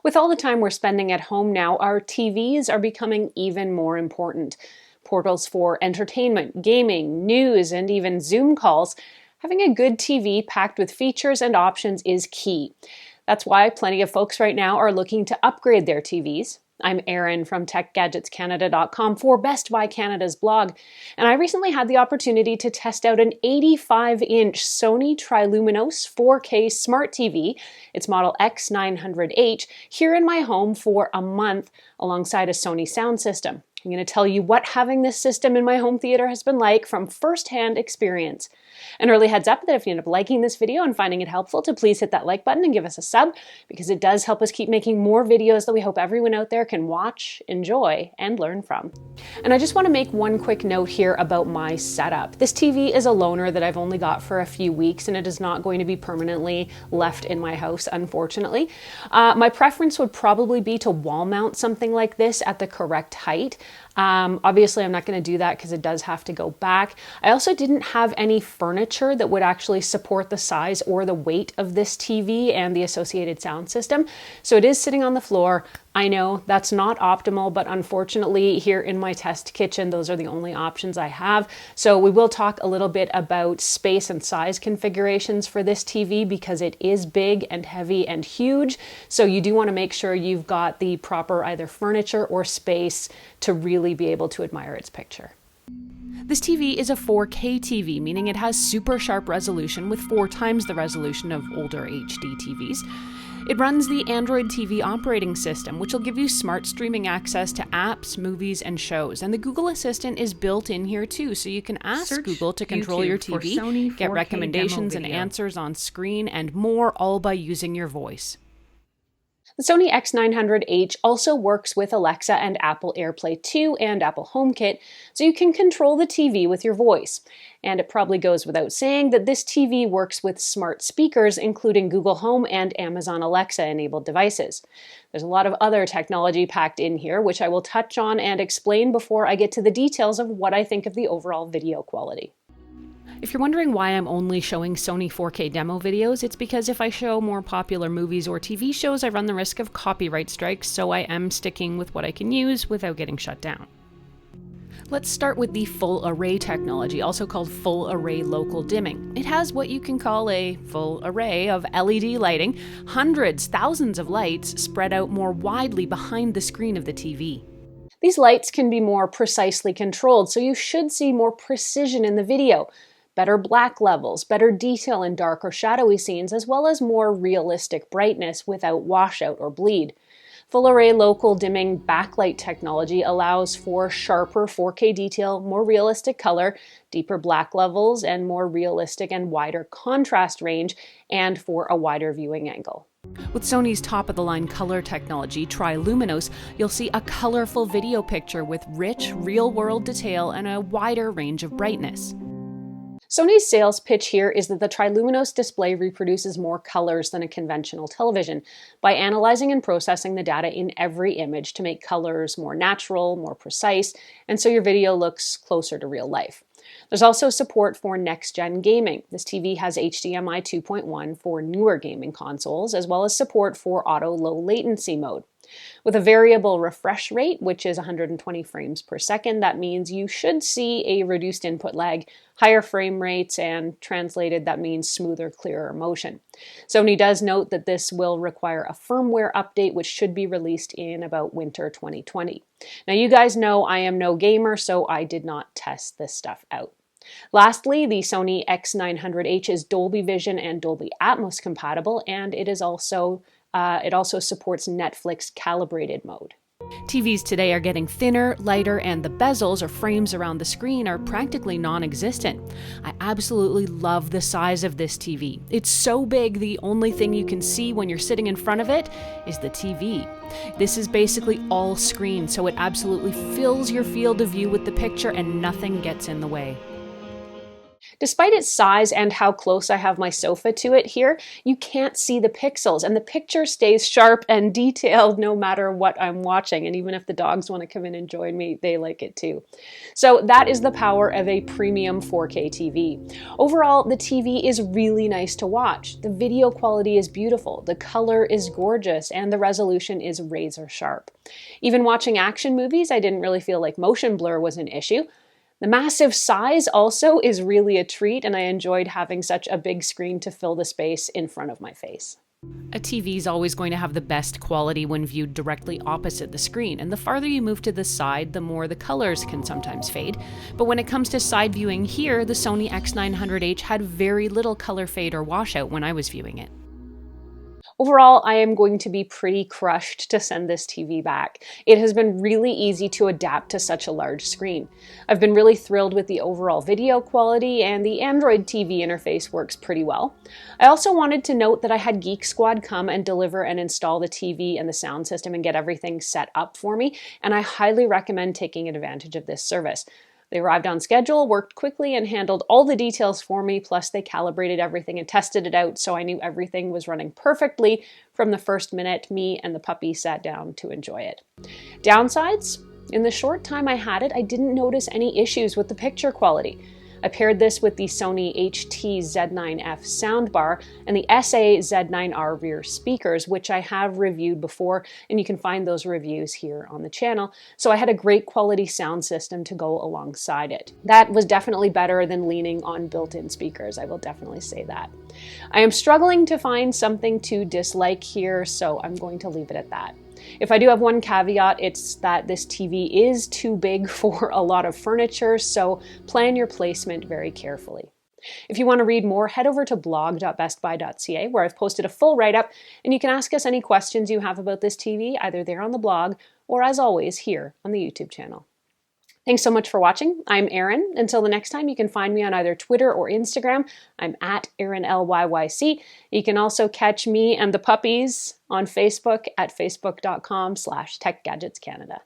With all the time we're spending at home now, our TVs are becoming even more important. Portals for entertainment, gaming, news, and even Zoom calls. Having a good TV packed with features and options is key. That's why plenty of folks right now are looking to upgrade their TVs. I'm Erin from TechGadgetsCanada.com for Best Buy Canada's blog, and I recently had the opportunity to test out an 85-inch Sony TRILUMINOS 4K smart TV, its model X900H, here in my home for a month alongside a Sony sound system. I'm going to tell you what having this system in my home theater has been like from first-hand experience. An early heads up that if you end up liking this video and finding it helpful, to please hit that like button and give us a sub, because it does help us keep making more videos that we hope everyone out there can watch, enjoy, and learn from. And I just want to make one quick note here about my setup. This TV is a loaner that I've only got for a few weeks, and it is not going to be permanently left in my house, unfortunately. My preference would probably be to wall mount something like this at the correct height. Obviously, I'm not going to do that because it does have to go back. I also didn't have any furniture that would actually support the size or the weight of this TV and the associated sound system. So it is sitting on the floor. I know that's not optimal, but unfortunately here in my test kitchen, those are the only options I have. So we will talk a little bit about space and size configurations for this TV because it is big and heavy and huge. So you do want to make sure you've got the proper either furniture or space to really be able to admire its picture. This TV is a 4K TV, meaning it has super sharp resolution with 4 times the resolution of older HD TVs. It runs the Android TV operating system, which will give you smart streaming access to apps, movies, and shows. And the Google Assistant is built in here too, so you can ask Google to control your TV, get recommendations and answers on screen, and more, all by using your voice. The Sony X900H also works with Alexa and Apple AirPlay 2 and Apple HomeKit, so you can control the TV with your voice. And it probably goes without saying that this TV works with smart speakers, including Google Home and Amazon Alexa enabled devices. There's a lot of other technology packed in here, which I will touch on and explain before I get to the details of what I think of the overall video quality. If you're wondering why I'm only showing Sony 4K demo videos, it's because if I show more popular movies or TV shows, I run the risk of copyright strikes, so I am sticking with what I can use without getting shut down. Let's start with the full array technology, also called full array local dimming. It has what you can call a full array of LED lighting, hundreds, thousands of lights spread out more widely behind the screen of the TV. These lights can be more precisely controlled, so you should see more precision in the video. Better black levels, better detail in dark or shadowy scenes, as well as more realistic brightness without washout or bleed. Full array local dimming backlight technology allows for sharper 4K detail, more realistic color, deeper black levels, and more realistic and wider contrast range, and for a wider viewing angle. With Sony's top-of-the-line color technology, TRILUMINOS, you'll see a colorful video picture with rich, real-world detail and a wider range of brightness. Sony's sales pitch here is that the TRILUMINOS display reproduces more colors than a conventional television by analyzing and processing the data in every image to make colors more natural, more precise, and so your video looks closer to real life. There's also support for next-gen gaming. This TV has HDMI 2.1 for newer gaming consoles, as well as support for auto low latency mode. With a variable refresh rate, which is 120 frames per second, that means you should see a reduced input lag, higher frame rates, and translated, that means smoother, clearer motion. Sony does note that this will require a firmware update, which should be released in about winter 2020. Now, you guys know I am no gamer, so I did not test this stuff out. Lastly, the Sony X900H is Dolby Vision and Dolby Atmos compatible, and it also supports Netflix calibrated mode. TVs today are getting thinner, lighter, and the bezels or frames around the screen are practically non-existent. I absolutely love the size of this TV. It's so big, the only thing you can see when you're sitting in front of it is the TV. This is basically all screen, so it absolutely fills your field of view with the picture and nothing gets in the way. Despite its size and how close I have my sofa to it here, you can't see the pixels, and the picture stays sharp and detailed no matter what I'm watching. And even if the dogs want to come in and join me, they like it too. So that is the power of a premium 4K TV. Overall, the TV is really nice to watch. The video quality is beautiful, the color is gorgeous, and the resolution is razor sharp. Even watching action movies, I didn't really feel like motion blur was an issue. The massive size also is really a treat, and I enjoyed having such a big screen to fill the space in front of my face. A TV is always going to have the best quality when viewed directly opposite the screen, and the farther you move to the side, the more the colors can sometimes fade. But when it comes to side viewing here, the Sony X900H had very little color fade or washout when I was viewing it. Overall, I am going to be pretty crushed to send this TV back. It has been really easy to adapt to such a large screen. I've been really thrilled with the overall video quality, and the Android TV interface works pretty well. I also wanted to note that I had Geek Squad come and deliver and install the TV and the sound system and get everything set up for me, and I highly recommend taking advantage of this service. They arrived on schedule, worked quickly, and handled all the details for me, plus they calibrated everything and tested it out so I knew everything was running perfectly from the first minute me and the puppy sat down to enjoy it. Downsides? In the short time I had it, I didn't notice any issues with the picture quality. I paired this with the Sony HT-Z9F soundbar and the SA-Z9R rear speakers, which I have reviewed before, and you can find those reviews here on the channel. So I had a great quality sound system to go alongside it. That was definitely better than leaning on built-in speakers, I will definitely say that. I am struggling to find something to dislike here, so I'm going to leave it at that. If I do have one caveat, it's that this TV is too big for a lot of furniture, so plan your placement very carefully. If you want to read more, head over to blog.bestbuy.ca, where I've posted a full write-up, and you can ask us any questions you have about this TV, either there on the blog or, as always, here on the YouTube channel. Thanks so much for watching. I'm Erin. Until the next time, you can find me on either Twitter or Instagram. I'm at ErinLYYC. You can also catch me and the puppies on Facebook at facebook.com/TechGadgetsCanada.